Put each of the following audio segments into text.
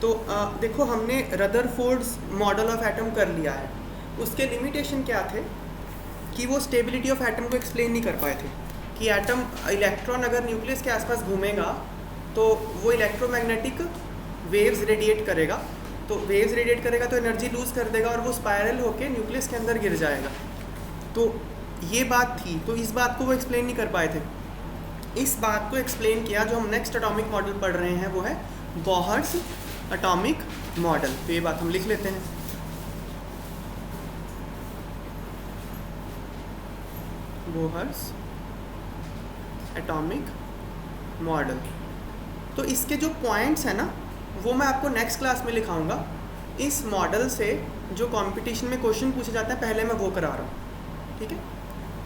तो देखो हमने रदरफोर्ड्स मॉडल ऑफ एटम कर लिया है। उसके लिमिटेशन क्या थे कि वो स्टेबिलिटी ऑफ एटम को एक्सप्लेन नहीं कर पाए थे कि एटम इलेक्ट्रॉन अगर न्यूक्लियस के आसपास घूमेगा तो वो इलेक्ट्रोमैग्नेटिक वेव्स रेडिएट करेगा, तो वेव्स रेडिएट करेगा तो एनर्जी लूज़ कर देगा और वो स्पायरल होके न्यूक्लियस के अंदर गिर जाएगा। तो ये बात थी, तो इस बात को वो एक्सप्लेन नहीं कर पाए थे। इस बात को एक्सप्लेन किया जो हम नेक्स्ट एटॉमिक मॉडल पढ़ रहे हैं, वो है बोहर्स एटॉमिक मॉडल। तो ये बात हम लिख लेते हैं। Bohr's atomic model. तो इसके जो पॉइंट्स हैं ना, वो मैं आपको नेक्स्ट क्लास में लिखाऊंगा। इस मॉडल से जो कंपटीशन में क्वेश्चन पूछे जाते हैं पहले मैं वो करा रहा हूँ, ठीक है।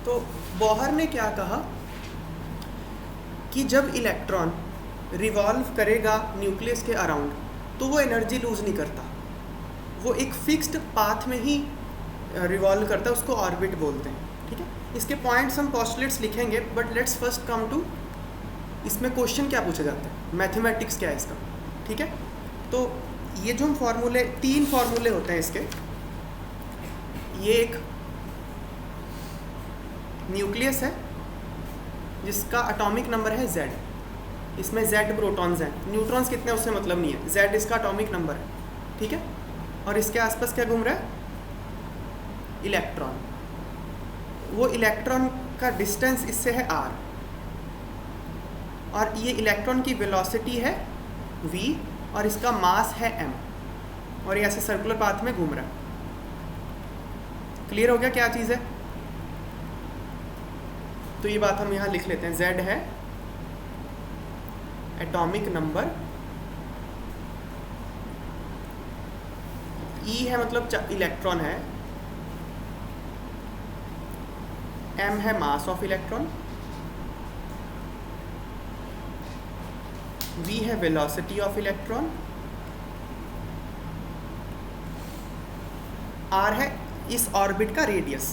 तो बोहर ने क्या कहा कि जब इलेक्ट्रॉन रिवॉल्व करेगा न्यूक्लियस के अराउंड तो वो एनर्जी लूज़ नहीं करता, वो एक फिक्स्ड पाथ में ही रिवॉल्व करता है, उसको ऑर्बिट बोलते हैं, ठीक है। इसके पॉइंट्स हम पोस्टुलेट्स लिखेंगे, but let's first come to इसमें क्वेश्चन क्या पूछा जाता है, मैथमेटिक्स क्या है इसका, ठीक है। तो ये जो हम फार्मूले, 3 फार्मूले होते हैं इसके। ये एक न्यूक्लियस है जिसका एटॉमिक नंबर है Z, इसमें Z प्रोटॉन्स हैं, न्यूट्रॉन्स कितने उससे मतलब नहीं है, Z इसका एटॉमिक नंबर है, ठीक है। और इसके आसपास क्या घूम रहा है, इलेक्ट्रॉन। वो इलेक्ट्रॉन का डिस्टेंस इससे है r, और ये इलेक्ट्रॉन की वेलोसिटी है v, और इसका मास है m, और ये ऐसे सर्कुलर पाथ में घूम रहा है। क्लियर हो गया क्या चीज़ है। तो ये बात हम यहाँ लिख लेते हैं। Z है एटॉमिक नंबर, E है मतलब इलेक्ट्रॉन है, M है मास ऑफ इलेक्ट्रॉन, V है वेलोसिटी ऑफ इलेक्ट्रॉन, R है इस ऑर्बिट का रेडियस,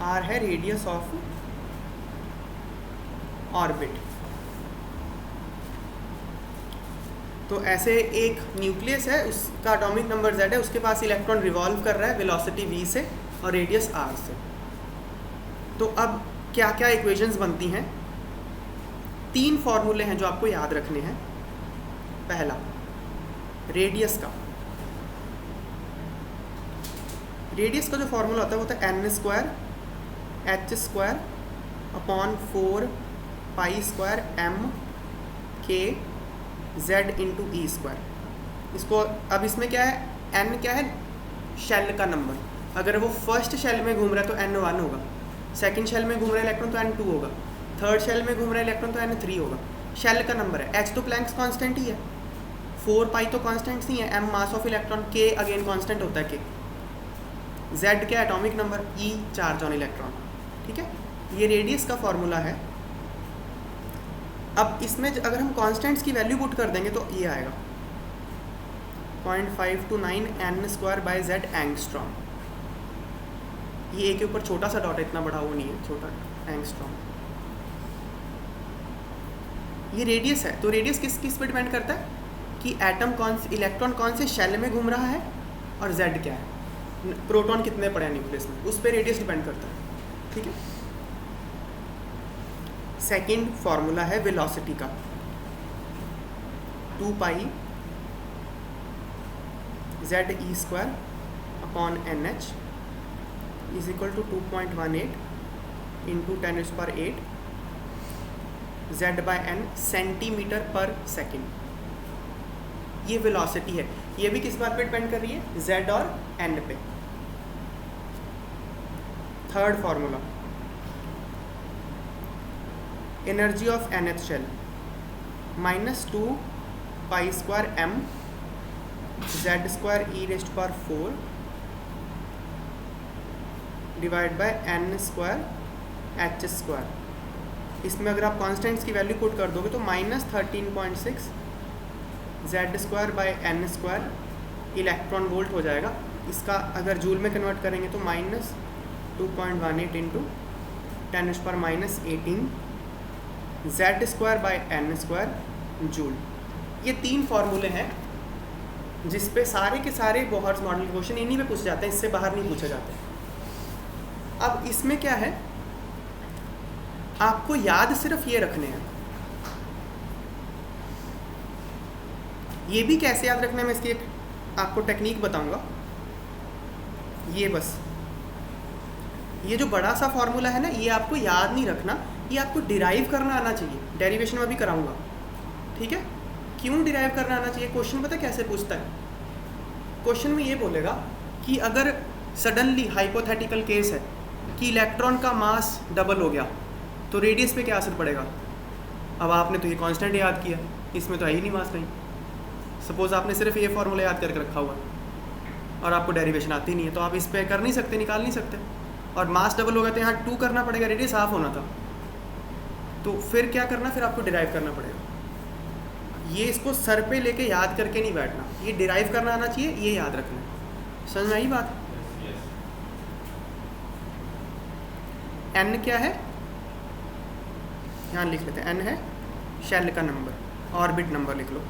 R है रेडियस ऑफ ऑर्बिट। तो ऐसे एक न्यूक्लियस है, उसका एटॉमिक नंबर Z है, उसके पास इलेक्ट्रॉन रिवॉल्व कर रहा है वेलोसिटी v से और रेडियस r से। तो अब क्या क्या इक्वेशंस बनती हैं, 3 फार्मूले हैं जो आपको याद रखने हैं। पहला रेडियस का, रेडियस का जो फार्मूला होता है वो होता है n² h² upon 4 pi square m k z into E²। इसको अब इसमें क्या है, n क्या है, शेल का नंबर। अगर वो फर्स्ट शेल में घूम रहा है तो n1 होगा, सेकंड शेल में घूम रहा है इलेक्ट्रॉन तो n2 होगा, थर्ड शेल में घूम रहा है इलेक्ट्रॉन तो n3 होगा। शेल का नंबर है, h तो प्लैंक्स कांस्टेंट ही है, 4 पाई तो कांस्टेंट नहीं है, m mass of electron, k again constant होता है k, z क्या atomic number, E charge on electron, ठीक है। ये रेडियस का फॉर्मूला है। अब इसमें अगर हम कांस्टेंट्स की वैल्यू पुट कर देंगे तो ये आएगा 0.529 n²/z एंगस्ट्रॉम। ये के ऊपर छोटा सा डॉट है, इतना बड़ा वो नहीं है, छोटा एंगस्ट्रॉम। ये रेडियस है। तो रेडियस किस पे डिपेंड करता है कि एटम इलेक्ट्रॉन कौन से शेल में घूम रहा है और z क्या है, प्रोटॉन कितने पड़े हैं न्यूक्लियस में, उस पर रेडियस डिपेंड करता है, ठीक है। सेकेंड फॉर्मूला है वेलोसिटी का, 2 pi ZE² upon NH is equal to 2.18 into 10⁸ Z/n centimetre per second. ये वेलोसिटी है। ये भी किस बात पे डिपेंड कर रही है, Z और n पे। Third formula energy of nth shell -2 pi square m Z² e⁴ divide by n² h²। इसमें अगर आप कॉन्स्टेंट्स की वैल्यू पुट कर दोगे तो -13.6 Z²/n² इलेक्ट्रॉन वोल्ट हो जाएगा। इसका अगर जूल में कन्वर्ट करेंगे तो -2.18 इंटू 10⁻⁻18 Z²/n² जूल। ये 3 फॉर्मूले हैं जिस पे सारे के सारे बोहर्स मॉडल के क्वेश्चन इन्हीं पे पूछे जाते हैं, इससे बाहर नहीं पूछे जाते। अब इसमें क्या है, आपको याद सिर्फ ये रखने हैं। ये भी कैसे याद रखना है मैं इसकी एक आपको टेक्निक बताऊंगा। ये बस ये जो बड़ा सा फॉर्मूला है ना, ये आपको याद नहीं रखना, ये आपको डिराइव करना आना चाहिए। डेरिवेशन में भी कराऊंगा, ठीक है। क्यों डिराइव करना आना चाहिए? क्वेश्चन पता कैसे पूछता है? क्वेश्चन में ये बोलेगा कि अगर सडनली हाइपोथेटिकल केस है कि इलेक्ट्रॉन का मास डबल हो गया तो रेडियस पे क्या असर पड़ेगा। अब आपने तो ये कांस्टेंट याद किया, इसमें तो है ही नहीं मास नहीं। सपोज आपने सिर्फ ये फॉर्मूला याद करके रखा हुआ और आपको डेरिवेशन आती नहीं है, तो आप इस पे कर नहीं सकते, निकाल नहीं सकते। और मास डबल होगा तो यहाँ 2 करना पड़ेगा, रेडियस हाफ होना था। तो फिर क्या करना, फिर आपको डिराइव करना पड़ेगा। ये इसको सर पे लेके याद करके नहीं बैठना, ये डिराइव करना आना चाहिए, ये याद रखना। समझ में आई बात? n क्या है, यहाँ लिख लेते हैं। n है शेल का नंबर, ऑर्बिट नंबर लिख लो।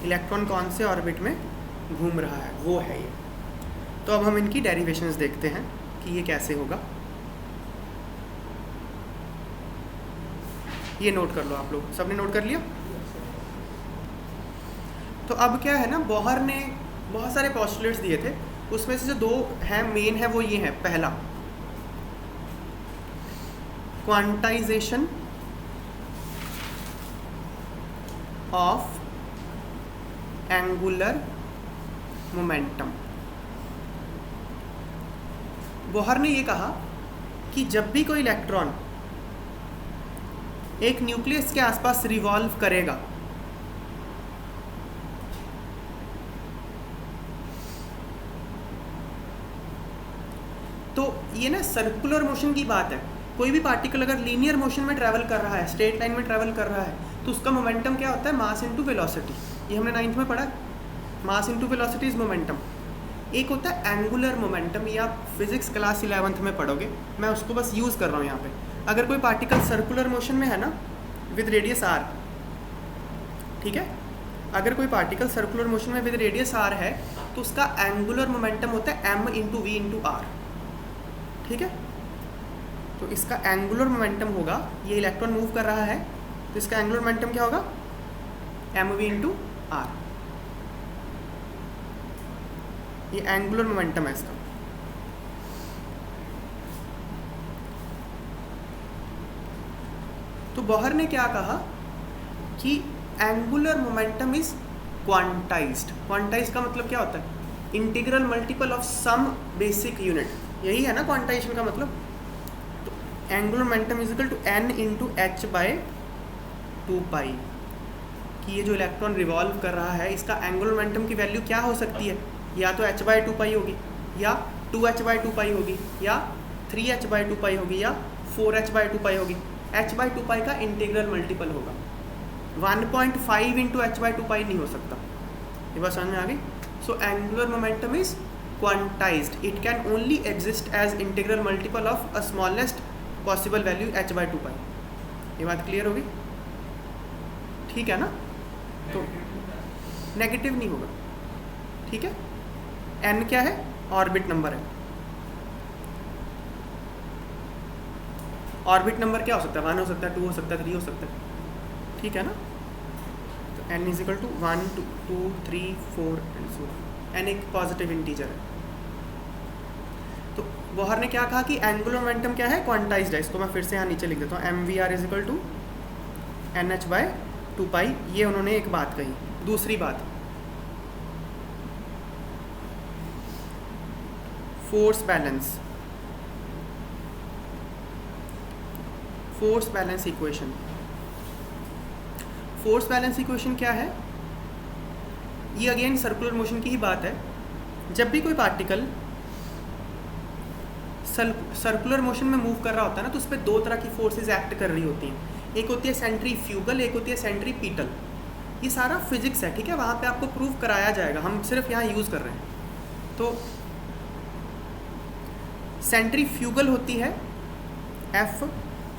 इलेक्ट्रॉन कौन से ऑर्बिट में घूम रहा है वो है ये। तो अब हम इनकी डेरिवेशंस देखते हैं कि ये कैसे होगा। ये नोट कर लो आप लोग, सबने नोट कर लिया? तो अब क्या है ना, बोहर ने बहुत सारे पोस्टुलेट्स दिए थे, उसमें से जो 2 हैं मेन है वो ये है। पहला, quantization of angular momentum. Bohr ने ये कहा कि जब भी कोई इलेक्ट्रॉन एक न्यूक्लियस के आसपास रिवॉल्व करेगा तो ये ना सर्कुलर मोशन की बात है। कोई भी पार्टिकल अगर लीनियर मोशन में ट्रैवल कर रहा है, स्ट्रेट लाइन में ट्रैवल कर रहा है, तो उसका मोमेंटम क्या होता है, मास इनटू वेलोसिटी। ये हमने 9th में पढ़ा, mass into velocity is momentum. एक होता है एंगुलर मोमेंटम, ये आप फिजिक्स क्लास 11th में पढ़ोगे, मैं उसको बस यूज़ कर रहा हूँ यहाँ पे। अगर कोई पार्टिकल सर्कुलर मोशन में है ना विद रेडियस r, ठीक है, अगर कोई पार्टिकल सर्कुलर मोशन में विद रेडियस r है तो उसका एंगुलर मोमेंटम होता है m into V into R, ठीक है। तो इसका एंगुलर मोमेंटम होगा, ये इलेक्ट्रॉन मूव कर रहा है तो इसका एंगुलर मोमेंटम क्या होगा, एम वी इंटू आर। ये एंगुलर मोमेंटम है इसका। तो बोहर ने क्या कहा कि angular momentum is quantized. Quantized का मतलब क्या होता है, integral multiple of some basic unit, यही है ना क्वांटाइजेशन का मतलब। तो angular momentum is equal to n into H by 2 pi, कि ये जो इलेक्ट्रॉन रिवॉल्व कर रहा है इसका एंगुलर मोमेंटम की वैल्यू क्या हो सकती है, या तो h बाई 2 पाई होगी, या 2h बाई 2 पाई होगी, या 3h बाई 2 पाई होगी, या 4h बाई 2 पाई होगी। h बाई 2 पाई का इंटीग्रल मल्टीपल होगा, 1.5 इंटू h बाई 2 पाई नहीं हो सकता। ये बात समझ में आ गई? So angular momentum is quantised, it can only exist as integral multiple of a smallest possible value h by 2 pi. ये बात क्लियर होगी? ठीक है ना? तो नेगेटिव नहीं होगा, ठीक है। n क्या है, ऑर्बिट नंबर है। ऑर्बिट नंबर क्या हो सकता है, 1 हो सकता है, 2 हो सकता है, 3 हो सकता है, ठीक है ना। तो n is equal to 1 2 3 4 and so n एक पॉजिटिव इंटीजर है। तो बोहर ने क्या कहा कि एंगुलर मोमेंटम क्या है, क्वांटाइज्ड है। इसको मैं फिर से यहाँ नीचे लिख देता हूँ, M V R is equal to N H by 2 pi. ये उन्होंने एक बात कही। दूसरी बात, force balance, force balance equation. Force balance equation क्या है, ये अगेन सर्कुलर मोशन की ही बात है। जब भी कोई पार्टिकल सर्कुलर मोशन में मूव कर रहा होता है ना, तो उस पर 2 तरह की फोर्सेस एक्ट कर रही होती हैं। एक होती है सेंट्रीफ्यूगल, एक होती है सेंट्रीपीटल। ये सारा फिजिक्स है, ठीक है, वहाँ पे आपको प्रूव कराया जाएगा, हम सिर्फ यहाँ यूज़ कर रहे हैं। तो सेंट्रीफ्यूगल होती है F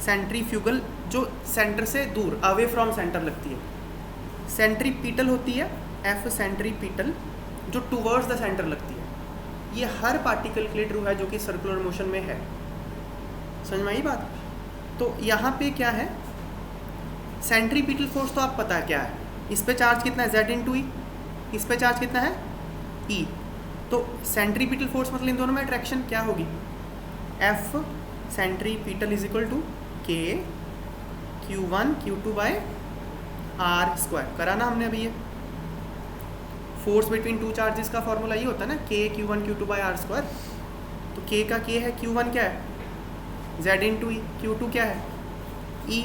सेंट्रीफ्यूगल जो सेंटर से दूर, अवे फ्रॉम सेंटर लगती है। सेंट्रीपिटल होती है एफ सेंट्रीपिटल, जो टूवर्ड्स द सेंटर लगती है। ये हर पार्टिकल के लिए ट्रू है जो कि सर्कुलर मोशन में है। समझ में आई बात? तो यहाँ पे क्या है, सेंट्रीपिटल फोर्स तो आप पता है क्या है, इस पे चार्ज कितना है Z इंटू ई, इस पे चार्ज कितना है E। तो सेंट्रीपिटल फोर्स मतलब इन दोनों में अट्रैक्शन क्या होगी, F centripetal is equal to K Q1 Q2 by R square. करा ना हमने अभी ये फोर्स बिटवीन टू चार्जेस का फॉर्मूला ये होता है ना, K Q1 Q2 by R square. तो K का K है, Q1 क्या है Z इंटू ई, Q2 क्या है E,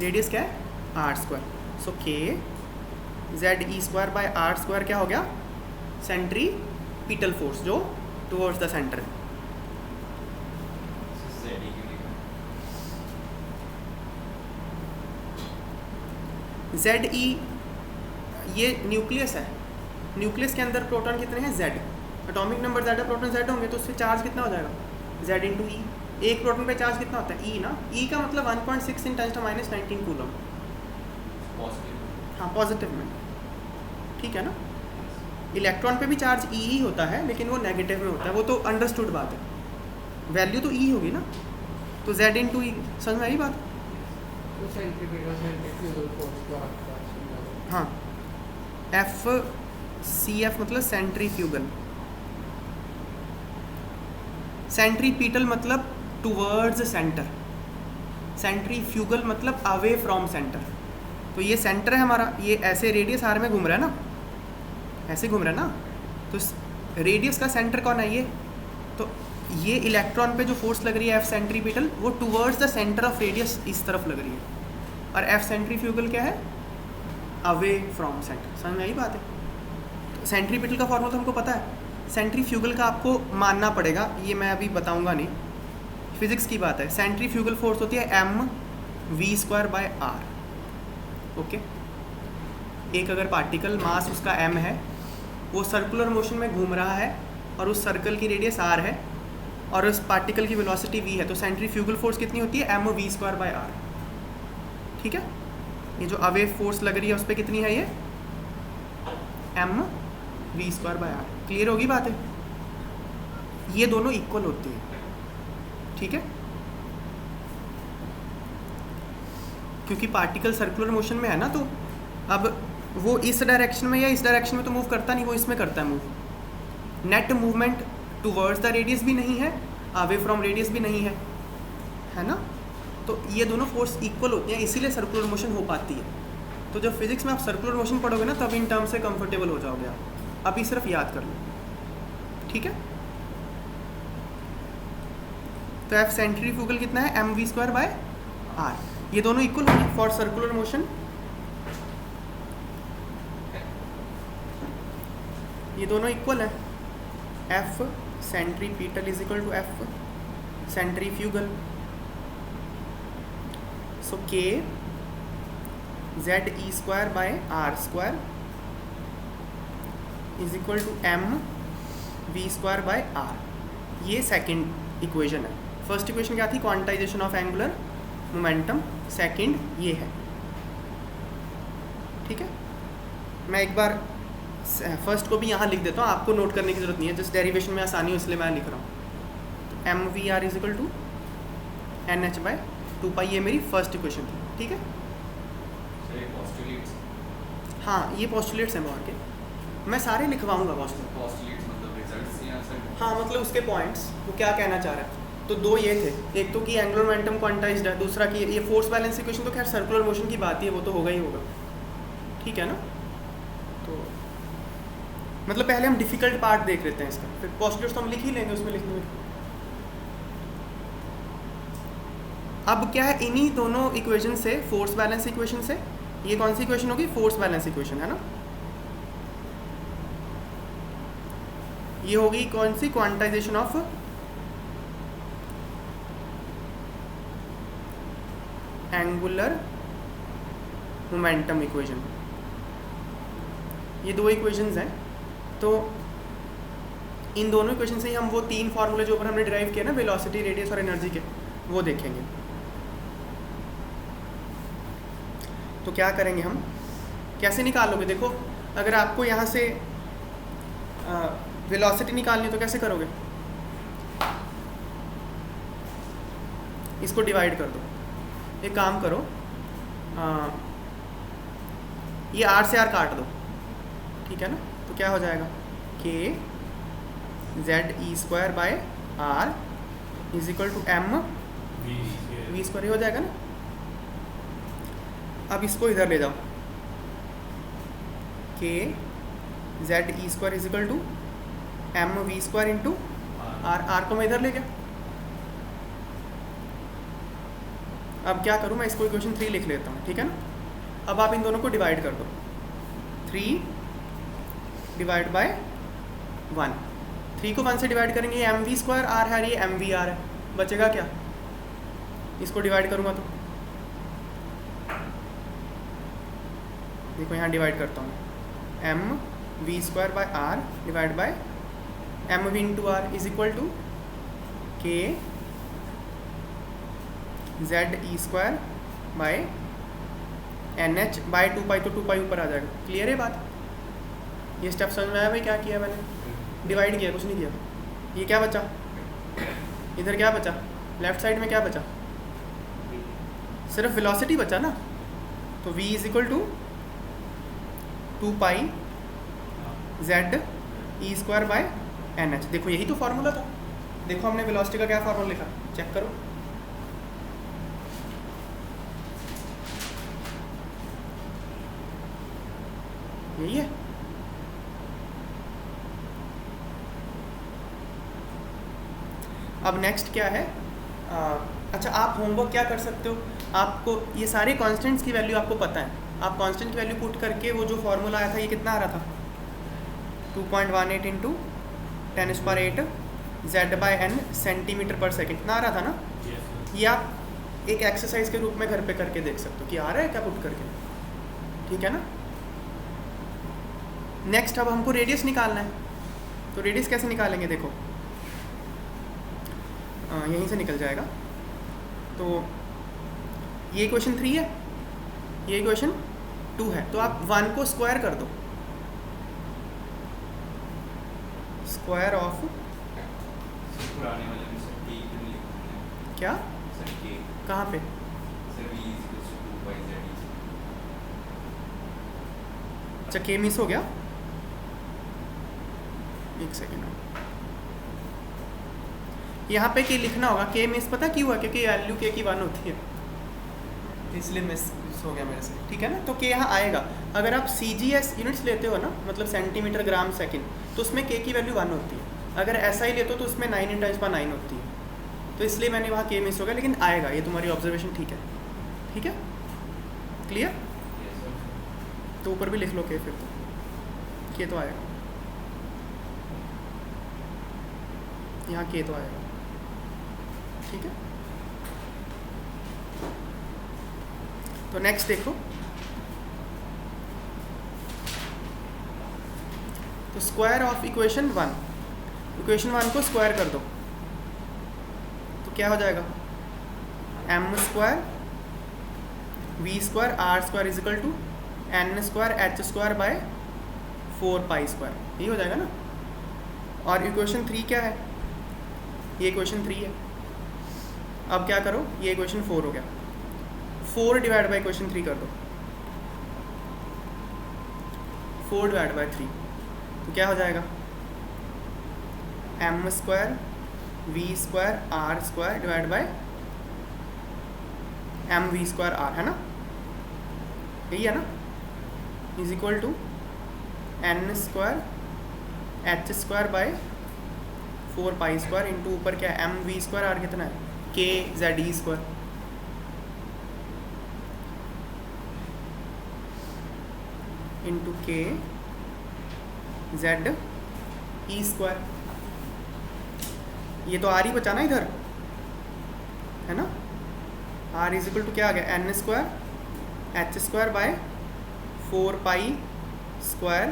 रेडियस क्या है R square. So K Z E square by R square क्या हो गया, सेंट्रीपिटल फोर्स जो टुवर्ड्स द सेंटर है। ZE ये न्यूक्लियस है, न्यूक्लियस के अंदर प्रोटॉन कितने हैं Z, एटॉमिक नंबर Z है, प्रोटॉन Z होंगे तो उससे चार्ज कितना हो जाएगा Z इंटू ई। एक प्रोटॉन पे चार्ज कितना होता है E ना, E का मतलब 1.6 × 10⁻⁹ कूलम। हाँ पॉजिटिव में, ठीक है ना। इलेक्ट्रॉन पे भी चार्ज E ही होता है लेकिन वो नेगेटिव में होता है, वो तो अंडरस्टूड बात है, वैल्यू तो E होगी ना। तो Z इंटू ई, समझ में आई बात? हाँ F CF मतलब सेंट्रीफ्यूगल, सेंट्रीपिटल मतलब टुवर्ड्स सेंटर, सेंट्रीफ्यूगल मतलब अवे फ्रॉम सेंटर। तो ये सेंटर है हमारा, ये ऐसे रेडियस आर में घूम रहा है ना, ऐसे घूम रहा है ना, तो रेडियस का सेंटर कौन है ये, तो ये इलेक्ट्रॉन पे जो फोर्स लग रही है F सेंट्रीपिटल वो towards the centre of radius इस तरफ लग रही है, और F सेंट्रीफ्यूगल क्या है, अवे फ्रॉम सेंटर। समझ में आई बात है? तो सेंट्रीपिटल का फॉर्मूला तो हमको पता है, सेंट्रीफ्यूगल का आपको मानना पड़ेगा, ये मैं अभी बताऊंगा नहीं, फिजिक्स की बात है। सेंट्रीफ्यूगल फोर्स होती है mv square by r। Okay, एक अगर पार्टिकल मास उसका m है, वो सर्कुलर मोशन में घूम रहा है और उस सर्कल की रेडियस r है और उस पार्टिकल की वेलोसिटी v है, तो सेंट्रीफ्यूगल फोर्स कितनी होती है mv स्क्वायर बाय r। ठीक है, ये जो अवे फोर्स लग रही है उस पर कितनी है, ये mv square by r। Clear होगी बात है? ये दोनों इक्वल होती है, ठीक है, क्योंकि पार्टिकल सर्कुलर मोशन में है ना, तो अब वो इस डायरेक्शन में या इस डायरेक्शन में तो मूव करता नहीं, वो इसमें करता है move. Net movement towards the radius भी नहीं है, अवे फ्रॉम रेडियस भी नहीं है ना। तो ये दोनों फोर्स इक्वल होती हैं, इसीलिए सर्कुलर मोशन हो पाती है। तो जब फिजिक्स में आप सर्कुलर मोशन पढ़ोगे ना, तब इन टर्म से कंफर्टेबल हो जाओगे आप, अभी सिर्फ याद कर लो, ठीक है। तो F सेंट्रीफ्यूगल कितना है, mv स्क्वायर बाय r। ये दोनों इक्वल होंगे फॉर सर्कुलर मोशन, ये दोनों इक्वल है। F centripetal is equal to F centrifugal, so K Z E square by R square is equal to mv square by r। ये second equation है। First equation क्या थी, quantization of angular momentum, second ये है, ठीक है। मैं एक बार फर्स्ट को भी यहाँ लिख देता हूँ, आपको नोट करने की जरूरत नहीं है, जस्ट डेरिवेशन में आसानी हो इसलिए मैं लिख रहा हूँ। तो mv r is equal to NH by 2π, ये मेरी फर्स्ट इक्वेशन थी, ठीक है। हाँ ये पोस्टुलेट्स हैं बहुत के, मैं सारे लिखवाऊंगा पोस्टुलेट्स मतलब रिजल्ट्स या सर, हाँ मतलब उसके पॉइंट्स, वो क्या कहना चाह रहा है। तो दो ये थे, एक तो कि एंगुलर मोमेंटम क्वांटाइज्ड है, दूसरा कि ये फोर्स बैलेंस इक्वेशन तो खैर सर्कुलर मोशन की बात ही है, वो तो होगा ही होगा, ठीक है ना। तो मतलब पहले हम डिफिकल्ट पार्ट देख लेते हैं इसका, फिर पोस्टुलेट्स तो हम लिख ही लेंगे उसमें लिखने में। अब क्या है, इन्हीं दोनों इक्वेशन से, फोर्स बैलेंस इक्वेशन से, ये कौन सी इक्वेशन होगी, फोर्स बैलेंस इक्वेशन है ना, ये होगी कौन सी, quantisation of angular momentum equation. ये दो इक्वेशंस हैं, तो इन दोनों इक्वेशन से ही हम वो तीन फार्मूले जो ऊपर हमने डिराइव किया ना, वेलोसिटी, रेडियस और एनर्जी के, वो देखेंगे। तो क्या करेंगे हम, कैसे निकालोगे? देखो अगर आपको यहाँ से वेलोसिटी निकालनी तो कैसे करोगे? इसको डिवाइड कर दो। एक काम करो, ये आर से आर काट दो, ठीक है ना? तो क्या हो जाएगा, K Z E square by R is equal to M V square, ये हो जाएगा ना? अब इसको इधर ले जाओ, K Z E square is equal to M V square into R, R को मैं इधर ले गया। अब क्या करूँ मैं, इसको इक्वेशन 3 लिख लेता हूँ, ठीक है ना? अब आप इन दोनों को डिवाइड कर दो, 3 डिवाइड बाय 1, 3 को 1 से डिवाइड करेंगे, ये एम वी स्क्वायर आर है, ये एम वी आर है, बचेगा क्या? इसको डिवाइड करूँगा तो देखो यहाँ डिवाइड करता हूँ, M V square by R divide by M V into R is equal to K Z E square by N H by 2 pi, तो 2 पाई ऊपर आ जाएगा। क्लियर है बात? ये स्टेप समझ में आया भाई? क्या किया मैंने? डिवाइड किया, कुछ नहीं किया। ये क्या बचा? इधर क्या बचा? लेफ्ट साइड में क्या बचा? सिर्फ वेलोसिटी बचा ना, तो v is equal to 2 pi Z E square by N H. देखो यही तो फार्मूला था। देखो हमने वेलोसिटी का क्या फार्मूला लिखा, चेक करो। यही है। अब नेक्स्ट क्या है? अच्छा, आप होमवर्क क्या कर सकते हो, आपको ये सारे कांस्टेंट्स की वैल्यू आपको पता है, आप कांस्टेंट की वैल्यू पुट करके वो जो फार्मूला आया था, ये कितना आ रहा था? 2.18 into 10⁸ Z by N centimetre per second, कितना आ रहा था ना? ये आप एक एक्सरसाइज के रूप में घर पे करके देख सकते हो कि आ रहा है क्या पुट करके, ठीक है ना? नेक्स्ट अब हमको रेडियस निकालना है, तो रेडियस कैसे निकालेंगे? देखो यहीं से निकल जाएगा। तो ये इक्वेशन 3 है, ये इक्वेशन 2 है, तो आप 1 को स्क्वायर कर दो, स्क्वायर ऑफ पुराने वाले में सर के क्यों लिखा है? क्या? सर के कहाँ पे? Sir v is equals to 2 by z is। अच्छा, के मिस हो गया, एक सेकेंड। यहाँ पे के लिखना होगा, के मिस पता क्यों हुआ? क्योंकि वैल्यू के की 1 होती है, इसलिए मिस हो गया मेरे से, ठीक है ना? तो के यहाँ आएगा। अगर आप CGS यूनिट्स लेते हो ना, मतलब सेंटीमीटर ग्राम सेकंड, तो उसमें के की वैल्यू 1 होती है। अगर ऐसा ही लेते हो तो उसमें 9 × 10⁹ होती है, तो इसलिए मैंने वहाँ के मिस हो गया, लेकिन आएगा। ये तुम्हारी ऑब्जर्वेशन ठीक है, ठीक है, क्लियर? Yes sir। तो ऊपर भी लिख लो के, फिर तो के तो आएगा, यहाँ के तो आएगा, ठीक है? तो नेक्स्ट देखो, तो स्क्वायर ऑफ इक्वेशन 1, इक्वेशन 1 को स्क्वायर कर दो, तो क्या हो जाएगा? M square V square R square is equal to N square H square by 4 pi square, यही हो जाएगा ना? और इक्वेशन 3 क्या है? ये इक्वेशन 3 है। अब क्या करो, ये इक्वेशन 4 हो गया, 4 डिवाइड बाई इक्वेशन 3 कर दो, 4 डिवाइड बाई 3, तो क्या हो जाएगा? M square V square R square divide by M V square R, है ना? यही है ना? Is equal to N square H square by 4 pi square into ऊपर क्या है? एम वी स्क्वायर आर कितना है? के जेड ई स्क्वायर, इंटू के जेड ई स्क्वायर। ये तो आर ही बचा ना इधर, है ना? आर इज इक्वल टू क्या आ गया? N square H square by 4 pi square,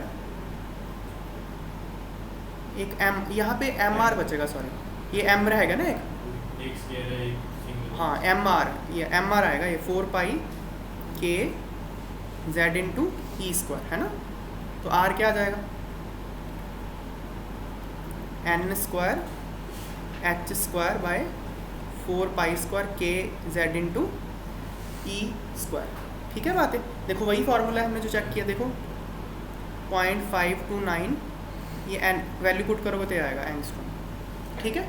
एक एम, यहाँ पे एम आर बचेगा, सॉरी ये एम रहेगा ना, एक स्क्वायर है, एक सिंगल हाँ एम आर, ये एम आर आएगा, ये 4 पाई के जेड इंटू ई स्क्वायर है ना। तो आर क्या आ जाएगा, N square H square by 4 pi square K Z into E square. ठीक है बात है, देखो वही फार्मूला है हमने जो चेक किया, देखो 0.529, ये एन वैल्यू पुट करोगे तो ये आएगा एंगस्ट्रॉम। ठीक है,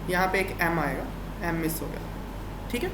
यहाँ पे एक एम आएगा, एम मिस हो गया। ठीक है।